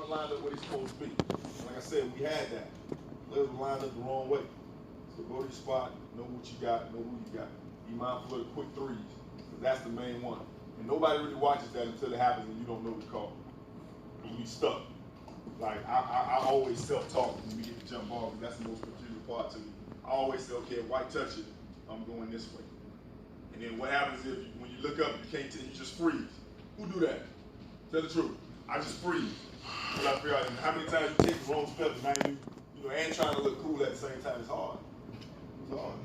aren't lined up where they're supposed to be. Like I said, we had that. Players were lined up the wrong way. So go to your spot, know what you got, know who you got. Be mindful of the quick threes, because that's the main one. And nobody really watches that until it happens and you don't know the call. You be stuck. Like, I always self-talk when we get the jump ball, because that's the most confusing part to me. I always say, okay, if White touch it, I'm going this way. And then what happens if, when you look up, you can't tell, you just freeze. Who do that? Tell the truth. I just freeze. Because I figure out how many times you take the wrong step and and trying to look cool at the same time, it's hard. It's hard.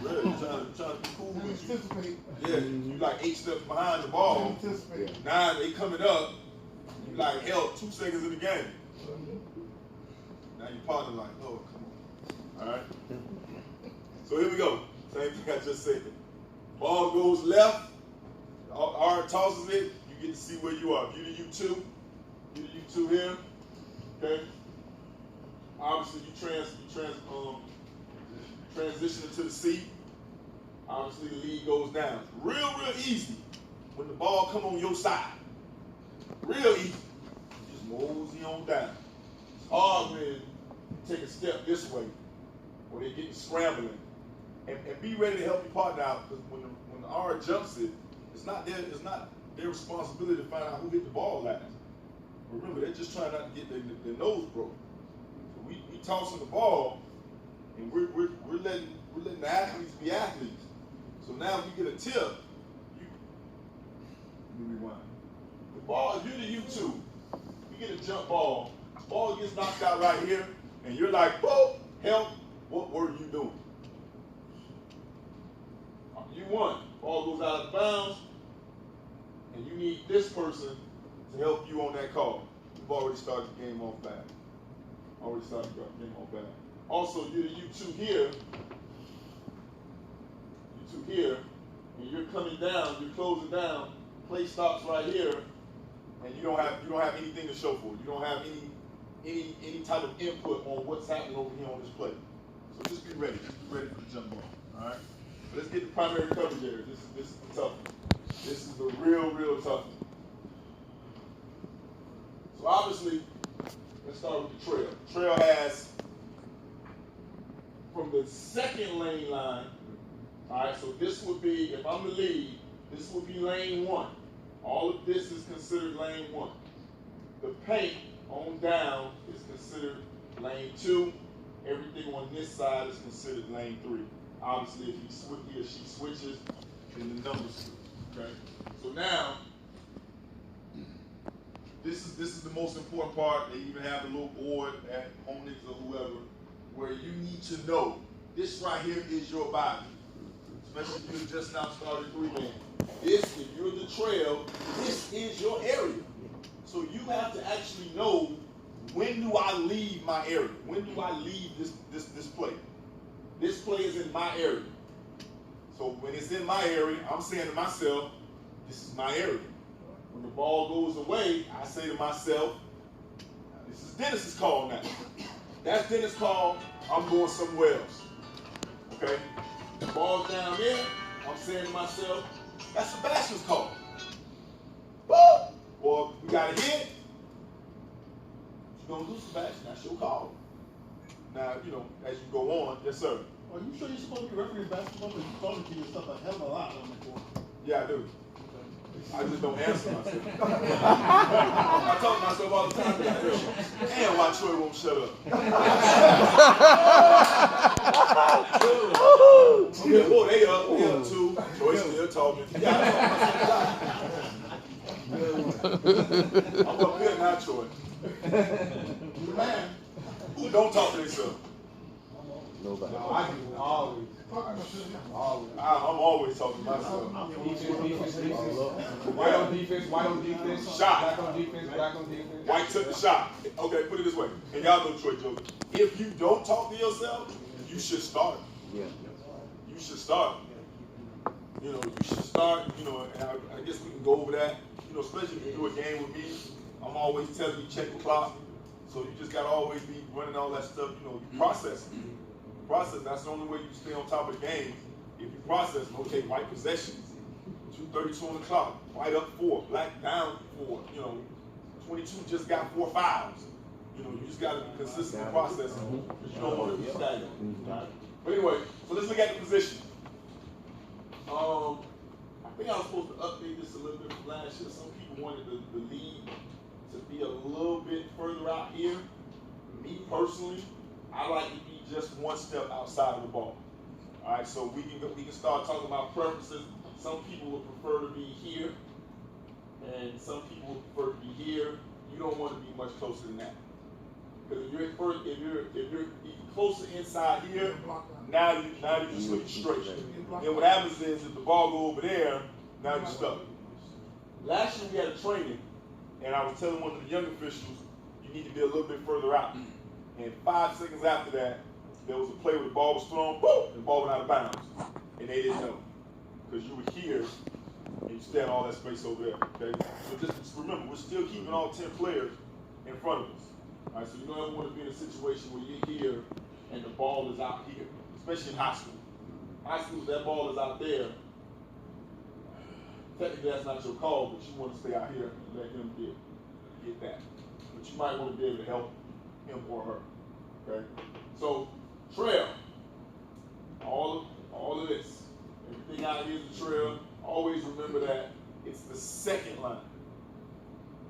Really, trying to be cool with you. Yeah, you like 8 steps behind the ball. Now they coming up, you like held 2 seconds in the game. Now your partner like, oh, come on. All right? So here we go. Same thing I just said. Ball goes left, Art tosses it, you get to see where you are. If you're the U2 here, okay? Obviously you transition into the C. Obviously the lead goes down. Real easy when the ball come on your side. Real easy. Just mosey on down. It's hard when you take a step this way, or they're getting scrambling. And be ready to help your partner out, because when the R jumps it, it's not their responsibility to find out who hit the ball last. Remember, they're just trying not to get their nose broken. So we tossing the ball, and we're letting the athletes be athletes. So now if we get a tip, let me rewind. The ball, if you're the U2, you get a jump ball gets knocked out right here, and you're like, whoa, help, what were you doing? You won. Ball goes out of bounds, and you need this person to help you on that call. You've already started the game off bad. Also, you're the U2 here, and you're coming down, you're closing down, play stops right here, and you don't have anything to show for it. You don't have any type of input on what's happening over here on this play. So just be ready. Just be ready for the jump ball. All right? Let's get the primary coverage area. This is the tough one. This is the real tough one. So obviously, let's start with the trail. Trail has, from the second lane line, all right, so this would be, if I'm the lead, this would be lane 1. All of this is considered lane 1. The paint on down is considered lane 2. Everything on this side is considered lane 3. Obviously, if he or she switches, then the numbers switch. Okay. So now, this is the most important part. They even have a little board at Honix or whoever, where you need to know this right here is your body. Especially if you just now started 3-man. This, if you're the trail, this is your area. So you have to actually know, when do I leave my area? When do I leave this play? This play is in my area. So when it's in my area, I'm saying to myself, this is my area. When the ball goes away, I say to myself, this is Dennis's call now. That's Dennis' call, I'm going somewhere else. Okay? The ball's down there, I'm saying to myself, that's Sebastian's call. Woo! Or we got a hit. What you gonna do, Sebastian? That's your call. Now, as you go on, yes, sir. Are you sure you're supposed to be refereeing basketball, but you're talking to yourself a hell of a lot on the court? Yeah, I do. I just don't answer myself. I talk to myself all the time. And why Troy won't shut up. They up too. Troy's still talking. I'm up here now, Troy. Man, who don't talk to themselves? Nobody. No, I do always. I'm always talking to myself. White on defense, Shot. black on defense. White took the shot. Okay, put it this way. And y'all know Troy joke. If you don't talk to yourself, you should start. Yeah. You should start. You should start, and I guess we can go over that. Especially if you do a game with me, I'm always telling you check the clock. So you just gotta always be running all that stuff, you process it. That's the only way you stay on top of the game. If you process, okay, white possessions, 2:32 on the clock, white up 4, black down 4, 22 just got 4 fouls. You know, you just got to be consistent in processing because you don't want to be stagnant. Right? But anyway, so let's look at the position. I think I was supposed to update this a little bit from last year. Some people wanted the lead to be a little bit further out here. Me personally, I like to be just one step outside of the ball. All right, so we can start talking about preferences. Some people would prefer to be here, and some people would prefer to be here. You don't want to be much closer than that, because if you're closer inside here, now you're just looking straight. Then what happens is if the ball go over there, now you're stuck. Last year we had a training, and I was telling one of the young officials, you need to be a little bit further out. And 5 seconds after that, there was a play where the ball was thrown, boom, and the ball went out of bounds. And they didn't know. Because you were here, and you stand all that space over there, okay? So just remember, we're still keeping all 10 players in front of us. All right, so you don't ever want to be in a situation where you're here and the ball is out here, especially in high school. High school, that ball is out there. Technically, that's not your call, but you want to stay out here and let him get that. But you might want to be able to help him or her, okay? So, trail, all of this, everything out here is a trail. Always remember that it's the second line.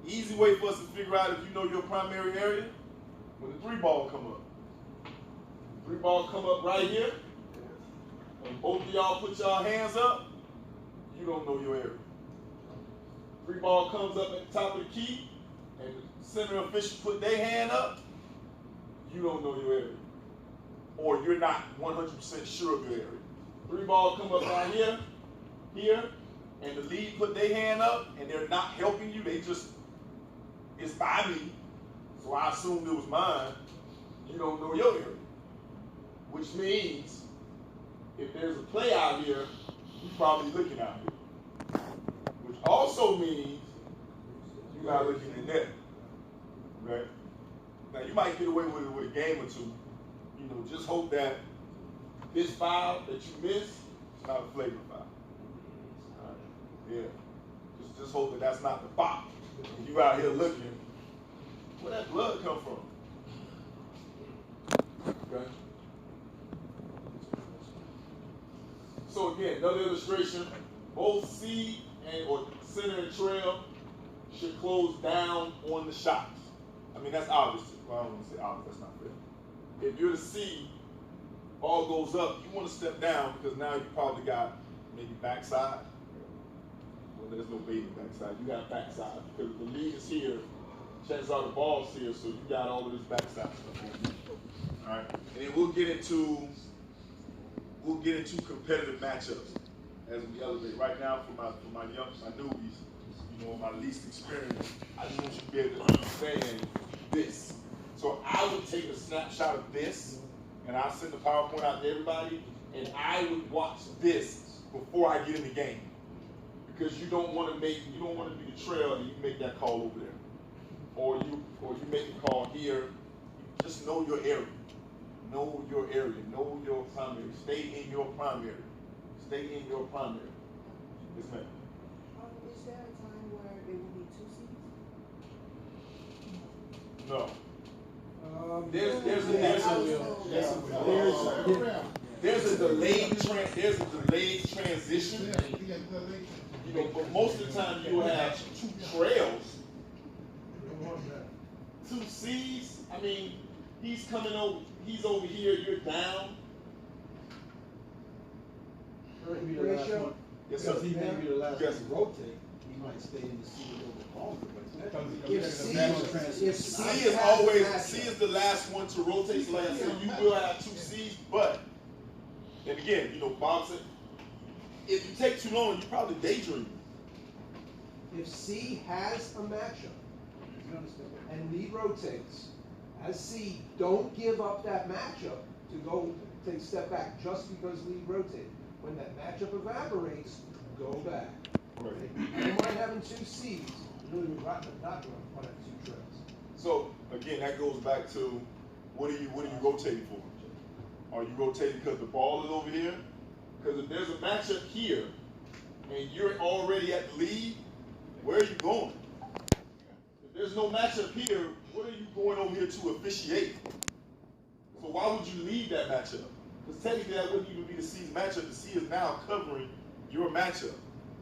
Easy way for us to figure out if you know your primary area, when the 3 ball come up. 3 ball come up right here, and both of y'all put y'all hands up, you don't know your area. 3 ball comes up at the top of the key, and the center official put their hand up, you don't know your area. Or you're not 100% sure of your area. 3 ball come up right here, and the lead put their hand up, and they're not helping you, they just, it's by me, so I assumed it was mine, you don't know your area. Which means, if there's a play out here, you're probably looking out here. Which also means, you're not looking in there, okay? Now, you might get away with it with a game or 2. You know, just hope that this foul that you miss is not a flagrant foul. All right. Yeah. Just hope that that's not the pop. And you out here looking, where that blood come from? Okay. So again, another illustration. Both C or center and trail should close down on the shots. I mean, that's obvious. Well, I don't want to say obvious. That's not fair. If you're the C, ball goes up, you want to step down because now you probably got maybe backside. Well, there's no baiting backside. You got backside because the lead is here. Chances are the ball's here, so you got all of this backside stuff. All right, and then we'll get into competitive matchups as we elevate. Right now, for my newbies, you know, my least experience, I just want you to be able to understand this. So I would take a snapshot of this, and I'll send the PowerPoint out to everybody, and I would watch this before I get in the game. Because you don't want to be the trail and you make that call over there. Or you make a call here. Just know your area. Know your area. Know your primary. Stay in your primary. Stay in your primary. Yes, ma'am. Is there a time where it will be 2 seats? No. There's a delayed transition. You know, but most of the time you will have 2 trails. 2 C's. I mean, he's coming over. He's over here. You're down. Ratio? Yes, sir. Because he may be the last Yes. to rotate, he might stay in the seat a little bit longer. If C is the last one to rotate. So like I said, you will have 2 C's, but and again, you know, Bob said, if you take too long, you probably daydream. If C has a matchup and lead rotates, as C, don't give up that matchup to go take a step back just because lead rotated. When that matchup evaporates, go back. Right. You don't mind having 2 C's, you really would not have 2 trails. So again, that goes back to what are you rotating for? Are you rotating because the ball is over here? Because if there's a matchup here and you're already at the lead, where are you going? If there's no matchup here, what are you going over here to officiate? So why would you leave that matchup? Because technically that wouldn't even be the C's matchup. The C is now covering your matchup.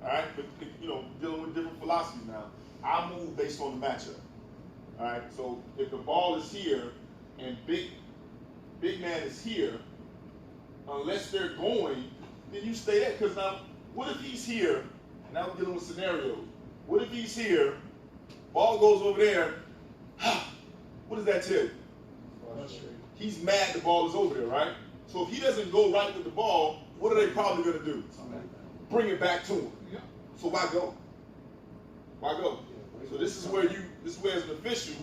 All right, but you know, dealing with different philosophies now. I move based on the matchup. All right, so if the ball is here and big man is here, unless they're going, then you stay there. Because now, what if he's here? Now we're dealing with scenarios. What if he's here? Ball goes over there. What does that tell you? He's mad the ball is over there, right? So if he doesn't go right with the ball, what are they probably going to do? Bring it back to him. So why go? Why go? So this is where as an official,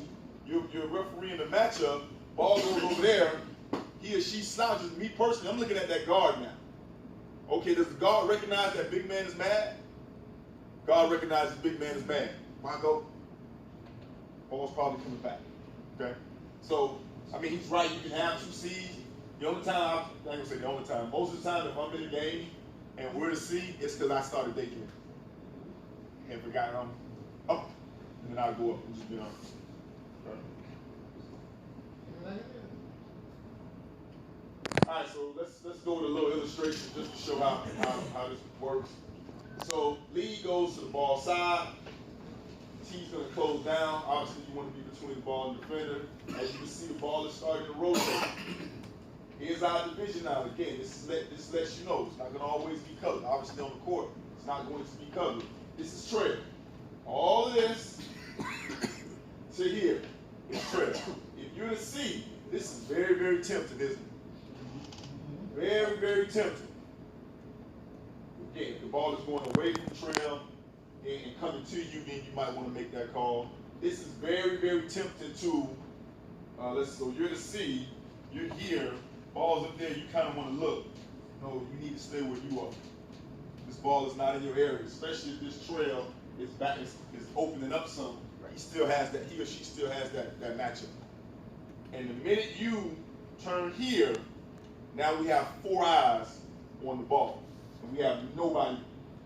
you're refereeing the matchup. Ball goes over there. He or she slouches. Me personally, I'm looking at that guard now. Okay, does the guard recognize that big man is mad? Guard recognizes big man is mad. Why go? Ball's probably coming back. Okay? So, I mean, he's right. You can have two C's. The only time, I'm not going to say the only time, most of the time if I'm in a game and we're the C, it's because I started daycare. And forgot I'm up. And then I'll go up and just get on. Alright, so let's go with a little illustration just to show how this works. So lead goes to the ball side. T's gonna close down. Obviously you want to be between the ball and the defender. As you can see, the ball is starting to rotate. Here's our division now. Again, this lets you know it's not gonna always be covered. Obviously on the court, it's not going to be covered. This is trail. All of this to here is trail. If you're the C, this is very, very tempting, isn't it? Very, very tempting. Again, if the ball is going away from the trail and coming to you, then you might want to make that call. This is very, very tempting to, so you're the C, you're here, ball's up there, you kind of want to look. No, you need to stay where you are. This ball is not in your area, especially if this trail is opening up some. He or she still has that matchup. And the minute you turn here, now we have 4 eyes on the ball. And we have nobody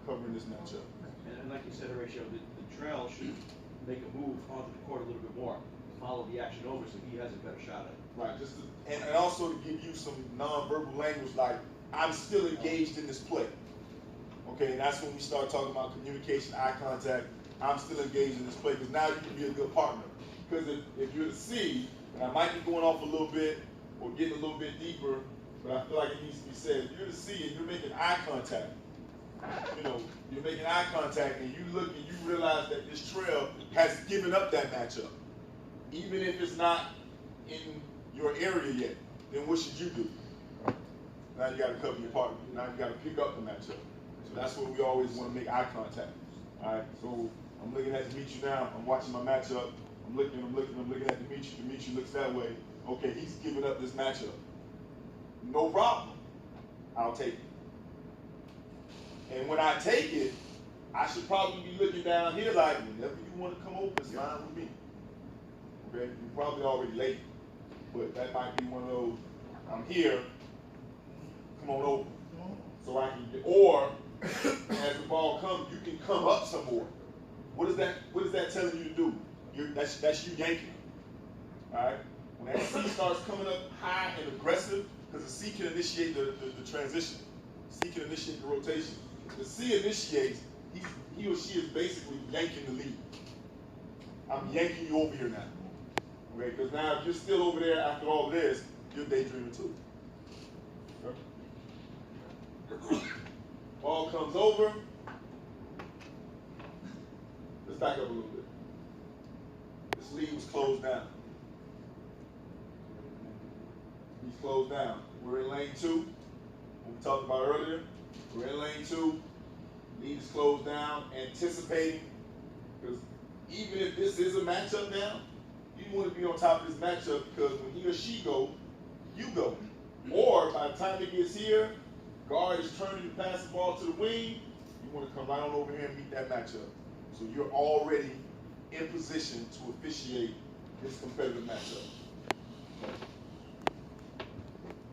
covering this matchup. And like you said, Horatio, the trail should make a move onto the court a little bit more, follow the action over so he has a better shot at it. Right, and also to give you some nonverbal language like, I'm still engaged in this play. Okay, and that's when we start talking about communication, eye contact. I'm still engaged in this play because now you can be a good partner. Because if you're the C, and I might be going off a little bit or getting a little bit deeper, but I feel like it needs to be said. If you're the C and you're making eye contact, you're making eye contact and you look and you realize that this trail has given up that matchup. Even if it's not in your area yet, then what should you do? Now you got to cover your partner. Now you got to pick up the matchup. So that's what we always want to make eye contact. All right, so I'm looking at Dimitri now. I'm watching my matchup. I'm looking at Dimitri. Dimitri looks that way. Okay, he's giving up this matchup. No problem. I'll take it. And when I take it, I should probably be looking down here like, whenever you want to come over, it's fine with me. Okay, you're probably already late, but that might be one of those, I'm here, come on over. So I can get, or as the ball comes, you can come up some more. What is that telling you to do? That's you yanking. All right? When that C starts coming up high and aggressive, because the C can initiate the transition. C can initiate the rotation. The C initiates, he or she is basically yanking the lead. I'm yanking you over here now. Okay? Because now if you're still over there after all this, you're daydreaming too. Okay? Ball comes over. Let's back up a little bit. This lead was closed down. He's closed down. We're in lane 2. What we talked about earlier. We're in lane 2. Lead is closed down, anticipating. Because even if this is a matchup now, you want to be on top of this matchup because when he or she go, you go. Or by the time it gets here, guard is turning to pass the ball to the wing, you want to come right on over here and meet that matchup. So you're already in position to officiate this competitive matchup.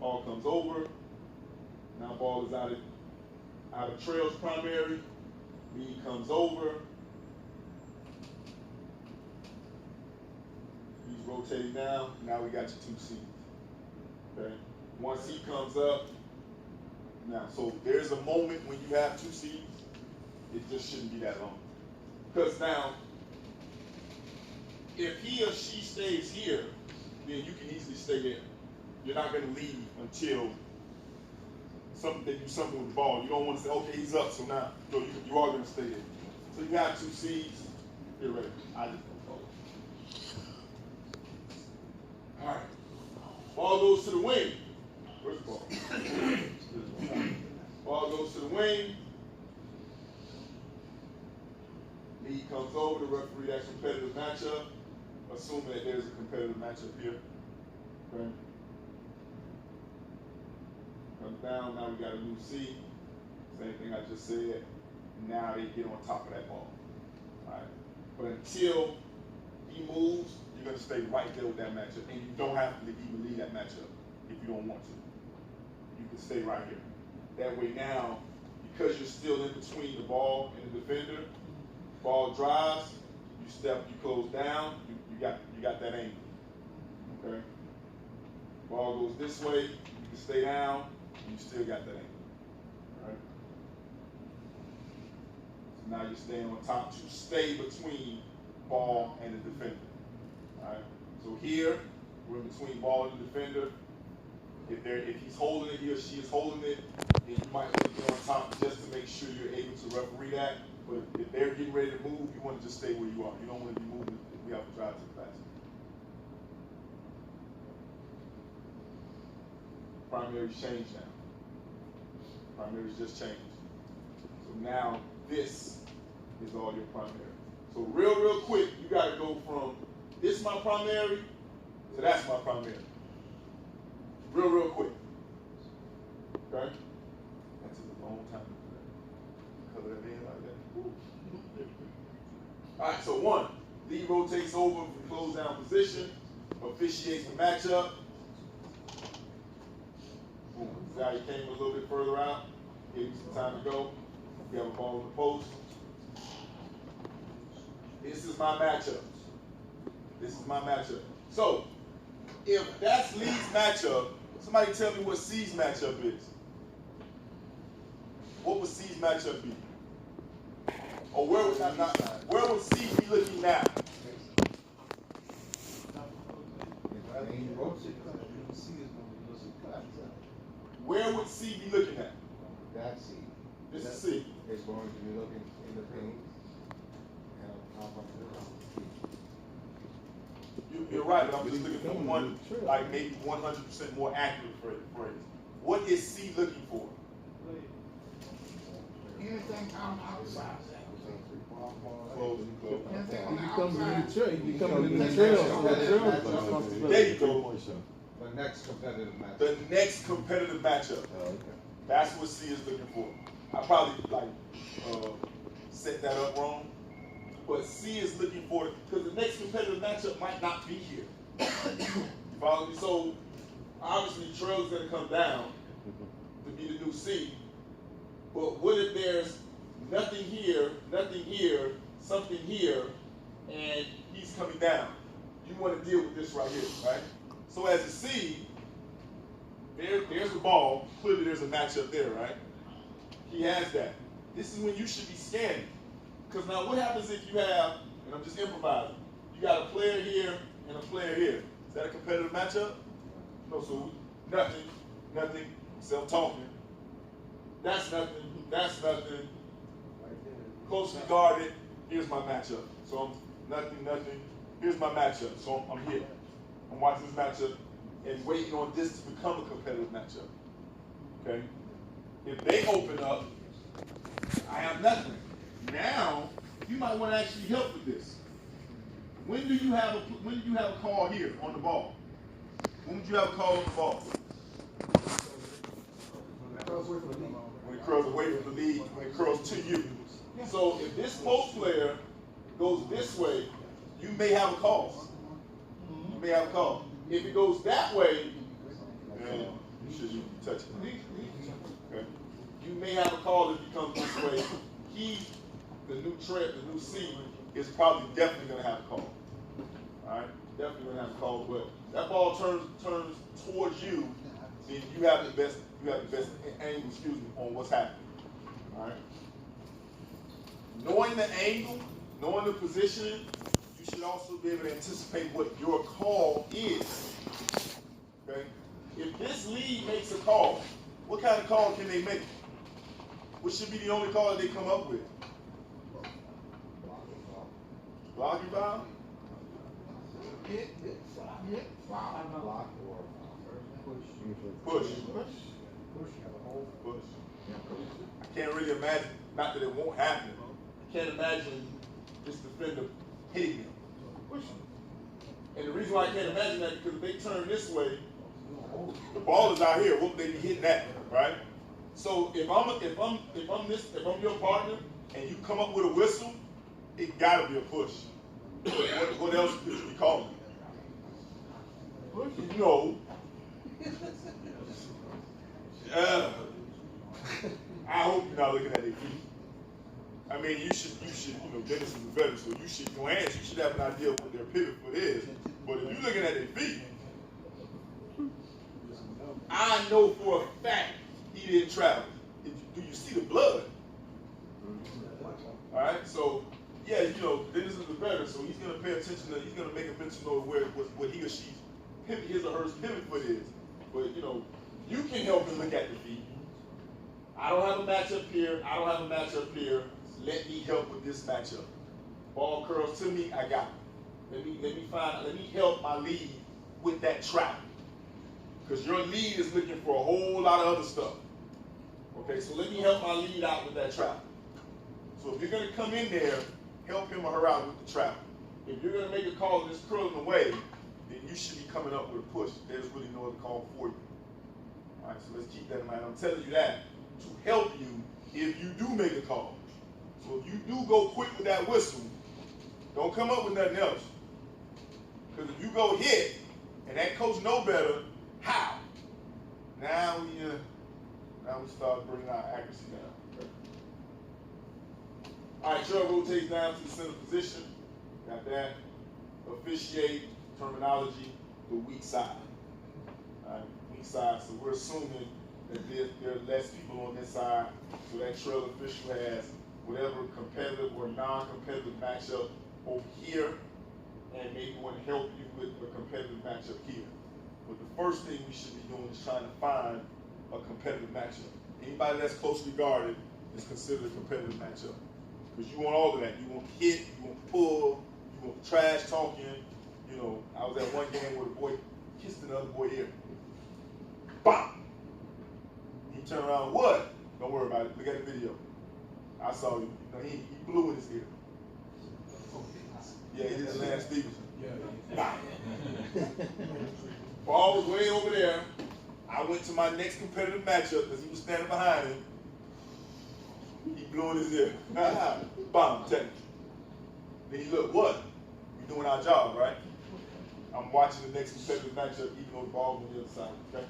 Ball comes over. Now ball is out of trail's primary. Lead comes over. rotating down, now we got your two C's. Okay? One C comes up. Now, so there's a moment when you have two C's, it just shouldn't be that long. Because now, if he or she stays here, then you can easily stay there. You're not going to leave until they do something with the ball. You don't want to say, okay, he's up, so now you are going to stay there. So you have two C's, you're ready. I just don't All right. Ball goes to the wing. Where's the ball? Ball goes to the wing. Lead comes over to referee that competitive matchup, assuming that there's a competitive matchup here. Okay. Comes down, now we got a new C. Same thing I just said. Now they get on top of that ball. All right. But until he moves, you're going to stay right there with that matchup. And you don't have to even leave that matchup if you don't want to. You can stay right here. That way now, because you're still in between the ball and the defender, ball drives, you close down, you got that angle. Okay? Ball goes this way, you can stay down, and you still got that angle. All right? So now you're staying on top to stay between ball and the defender. All right? So here, we're in between ball and the defender. If he's holding it, he or she is holding it, then you might want to get on top just to make sure you're able to referee that. But if they're getting ready to move, you want to just stay where you are. You don't want to be moving if we have to drive to the basket. Primary's changed now. Primary's just changed. So now this is all your primary. So real quick, you got to go from this my primary to that's my primary. Real quick. Okay? That took a long time to cover that in like that. All right, so one, lead rotates over from close down position, officiates the matchup. Boom. Now he came a little bit further out, gave you some time to go. You have a ball in the post. This is my matchup. This is my matchup. So, if that's Lee's matchup, somebody tell me what C's matchup is. What would C's matchup be? Or where would C be looking now? Where would C be looking at? That C. This is C. It's going to be looking in the paint. You're right, but I'm just looking for one, like maybe 100% more accurate phrase. What is C looking for? Anything on the outside. Close. He becomes in the trail. He becomes in the trail. There you go. The next competitive match. The next competitive matchup. Oh, okay. That's what C is looking for. I probably set that up wrong. But C is looking for, because the next competitive matchup might not be here. You follow me? So obviously Trail's gonna come down to be the new C. But what if there's nothing here, something here, and he's coming down? You want to deal with this right here, right? So as a C, there's the ball. Clearly there's a matchup there, right? He has that. This is when you should be scanning. Because now what happens if you have, and I'm just improvising, you got a player here and a player here. Is that a competitive matchup? No, so nothing, self-talking. That's nothing. Closely guarded, here's my matchup. So I'm nothing, here's my matchup. So I'm here. I'm watching this matchup and waiting on this to become a competitive matchup. Okay? If they open up, I have nothing. Now, you might want to actually help with this. When do you have a call here on the ball? When would you have a call on the ball? When it curls away from the lead, when it curls to you. So if this post player goes this way, you may have a call. You may have a call. If it goes that way, then you shouldn't even touch it. Okay? You may have a call if it comes this way. The new C, is probably definitely going to have a call. All right? definitely gonna have to call. But that ball turns towards you, then you have the best angle, excuse me, on what's happening. All right. Knowing the angle, knowing the positioning, you should also be able to anticipate what your call is. Okay. If this lead makes a call, what kind of call can they make? What should be the only call that they come up with? Blocking foul? Block or Push. Push. I can't really imagine, not that it won't happen, I can't imagine this defender hitting him. And the reason why I can't imagine that is because if they turn this way, the ball is out here, what would they be hitting at, right? So if I'm your partner and you come up with a whistle, it gotta be a push. What else could you be calling? No. I hope you're not looking at their feet. I mean, you should, Dennis is a veteran, so you should glance, you should have an idea of what their pivot foot is. But if you're looking at their feet, I know for a fact he didn't travel. Do you see the blood? All right, so yeah, Dennis is a veteran, so he's gonna pay attention to, he's gonna make a mental note of what he or she's his or her pivot foot is. But you can help him look at the feet. I don't have a matchup here. I don't have a matchup here. Let me help with this matchup. Ball curls to me. I got it. Let me help my lead with that trap. Because your lead is looking for a whole lot of other stuff. Okay, so let me help my lead out with that trap. So if you're going to come in there, help him or her out with the trap. If you're going to make a call and it's curling away, then you should be coming up with a push. There's really no other call for you. All right, so let's keep that in mind. I'm telling you that to help you if you do make a call. So if you do go quick with that whistle, don't come up with nothing else. Because if you go hit, and that coach know better, how? Now we start bringing our accuracy down. Okay. All right, trail rotates down to the center position. Got that. Officiate, terminology, the weak side. All right, weak side. So we're assuming that there are less people on this side, so that trail official has whatever competitive or non-competitive matchup over here, and maybe want to help you with a competitive matchup here. But the first thing we should be doing is trying to find a competitive matchup. Anybody that's closely guarded is considered a competitive matchup. Because you want all of that. You want hit, you want pull, you want trash talking. I was at one game where the boy kissed another boy here. Bam! He turned around, what? Don't worry about it. Look at the video. I saw you. He blew in his ear. Yeah, he did Lance Stevenson. Bam! Ball was way over there. I went to my next competitive matchup because he was standing behind him. He blew in his ear. Bam, take it. Then he looked, what? We're doing our job, right? I'm watching the next competitive matchup even though the ball was on the other side, okay?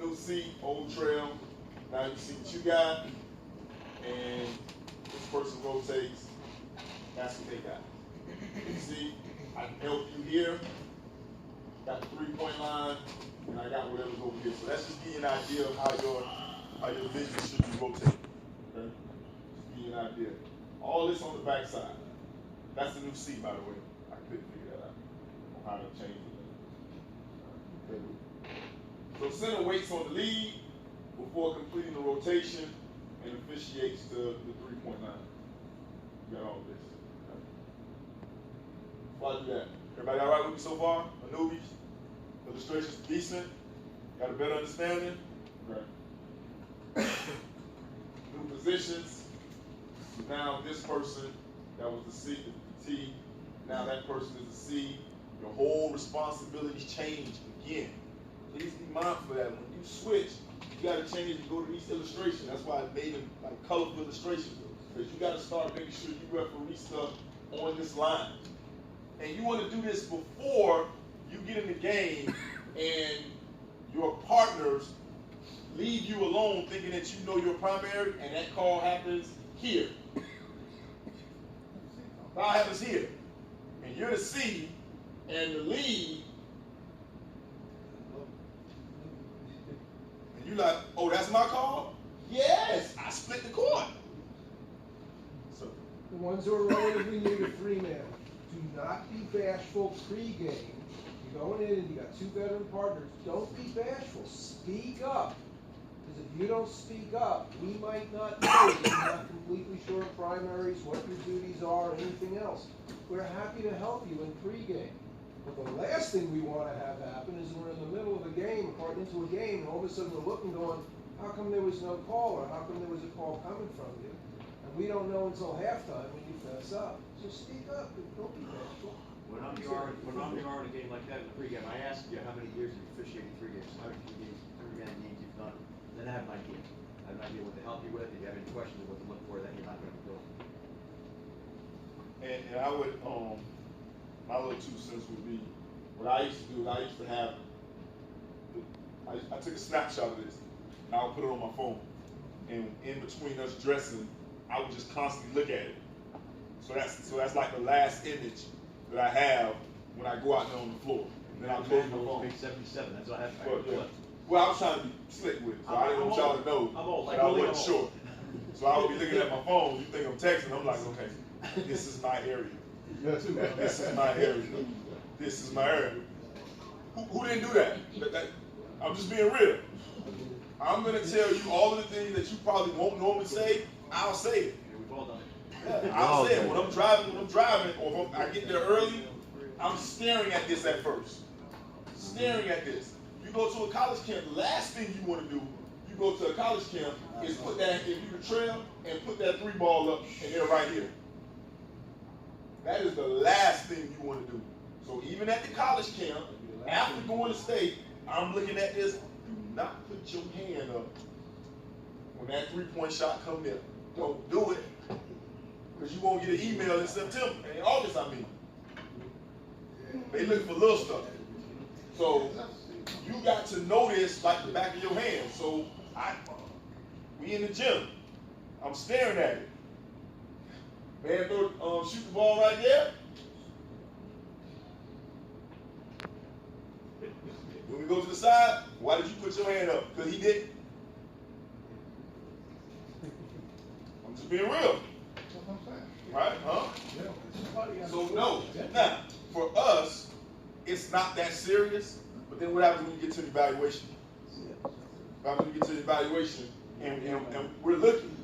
New seat, old trail. Now you see what you got, and this person rotates. That's what they got. You see, I can help you here. Got the 3-point line, and I got whatever's over here. So that's just give you an idea of how your vision should be rotating. Okay? Just give you an idea. All this on the back side. That's the new seat, by the way. I couldn't figure that out on how to change it. Okay. So center waits on the lead before completing the rotation and officiates the 3-point line. You got all of this. Okay. Before I do that, everybody all right with me so far? My newbies? Illustrations decent? Got a better understanding? Okay. New positions. Now this person, that was the C, the T. Now that person is the C. Your whole responsibilities change again. Please be mindful of that. When you switch, you got to change and go to each illustration. That's why I made them like colorful illustrations. Because you got to start making sure you referee stuff on this line. And you want to do this before you get in the game and your partners leave you alone thinking that you know your primary and that call happens here. Foul happens here. and you're the C, and the lead, and you like, oh, that's my call? Yes, I split the court. So, The ones who are relatively new to three-man, do not be bashful pre-game. You're going in and you got two veteran partners, don't be bashful, speak up. Because if you don't speak up, we might not know that you're not completely sure of primaries, what your duties are, or anything else. We're happy to help you in pre-game. But the last thing we want to have happen is we're in the middle of a game, or into a game, and all of a sudden we're looking going, how come there was no call, or how come there was a call coming from you? And we don't know until halftime when you fess up. So speak up, don't be bashful. When I'm the R in a game like that in the pregame, I ask you how many years you've officiated three games, how many three-game games you've done. Then I have an idea. I have an idea what to help you with. If you have any questions of what to look for, that you're not going to be doing. and I would, my little 2 cents would be, what I used to do is I used to have, I took a snapshot of this, and I would put it on my phone. And in between us dressing, I would just constantly look at it. So that's like the last image that I have when I go out there on the floor. And then I close my phone. Big 77. That's what I have to Well, yeah. Well, I was trying to be slick with it, so I didn't want y'all to know I'm old, that like I Willie, wasn't I'm sure. old. So I would be looking at my phone. You think I'm texting? I'm like, okay, this is my area. This is my area. This is my area. Who didn't do that? I'm just being real. I'm gonna tell you all of the things that you probably won't normally say. I'll say it. Yeah, we've all done it. I'll say it when I'm driving, or if I get there early. I'm staring at this at first. Staring at this. You go to a college camp. The last thing you want to do, you go to a college camp, is put that if you the trail and put that 3 ball up, and they're right here. That is the last thing you want to do. So even at the college camp, after going to state, I'm looking at this. Do not put your hand up when that 3-point shot comes in. Don't do it, because you won't get an email in September, in August, I mean. They look for little stuff. So you got to know this like the back of your hand. So we in the gym. I'm staring at it. Man, shoot the ball right there. When we go to the side, why did you put your hand up? Because he didn't. I'm just being real. Right? Huh? So no. Now, for us, it's not that serious. But then what happens when you get to the evaluation? What happens when you get to the evaluation and we're looking.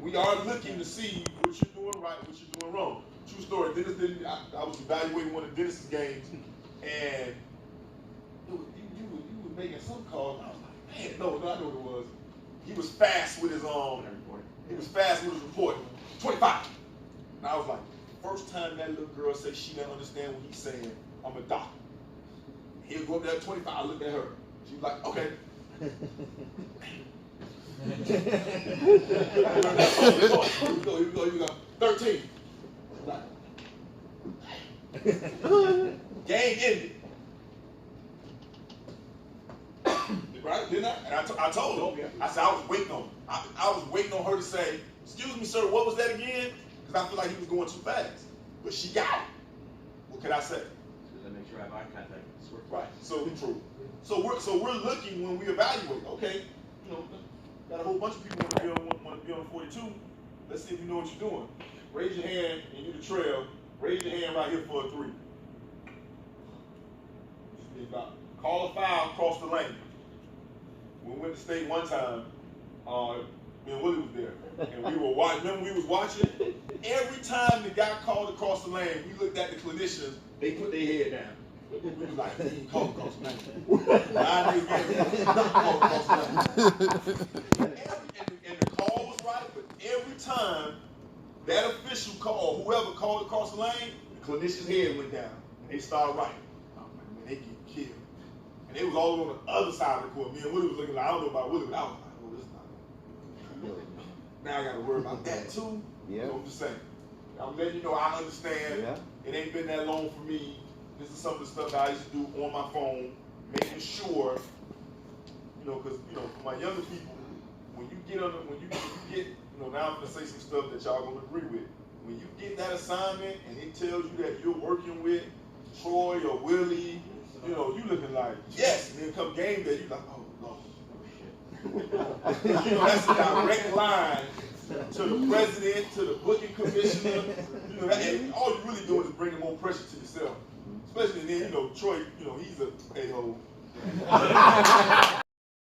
We are looking to see what you're doing right, what you're doing wrong. True story. I was evaluating one of Dennis's games, and you were making some calls. I was like, man, no, I know what it was. He was fast with his He was fast with his reporting. 25. And I was like, first time that little girl says she didn't understand what he's saying, I'm a doctor. He'll go up there at 25. I looked at her. She was like, okay. Here we go. 13. Game ended. Right? Didn't I? And I told her. I said I was waiting on her. I was waiting on her to say, excuse me, sir, what was that again? Because I feel like he was going too fast. But she got it. What can I say? Because I make sure I have eye contact. Right. So true. So we're looking when we evaluate. Okay, got a whole bunch of people want to be on 42. Let's see if you know what you're doing. Raise your hand and you're the trail. Raise your hand right here for a 3. Call a foul across the lane. When we went to state one time, me and Willie was there, and we were watching. Remember, we was watching. Every time the guy called across the lane, we looked at the clinicians. They put their head down. We was like, he didn't call across the lane. Call across the lane. And the call was right, but every time that official called, whoever called across the lane, the clinician's head went down, and they started writing. I'm like, man, they get killed. And they was all on the other side of the court. Me and Willie was looking like, I don't know about Willie, but I was like, oh, this is not good. Now I got to worry about that too. Yeah. So I'm just saying. I'm letting you know I understand. Yeah. It ain't been that long for me. This is some of the stuff that I used to do on my phone, making sure, because, for my younger people, when you get, now I'm going to say some stuff that y'all going to agree with. when you get that assignment and it tells you that you're working with Troy or Willie, you know, you looking like, yes, and then come game day, you like, oh, no. You know, that's a direct line to the president, to the booking commissioner. You know, and all you're really doing is bringing more pressure to yourself. Especially then, you know, Troy, you know, he's a a-hole.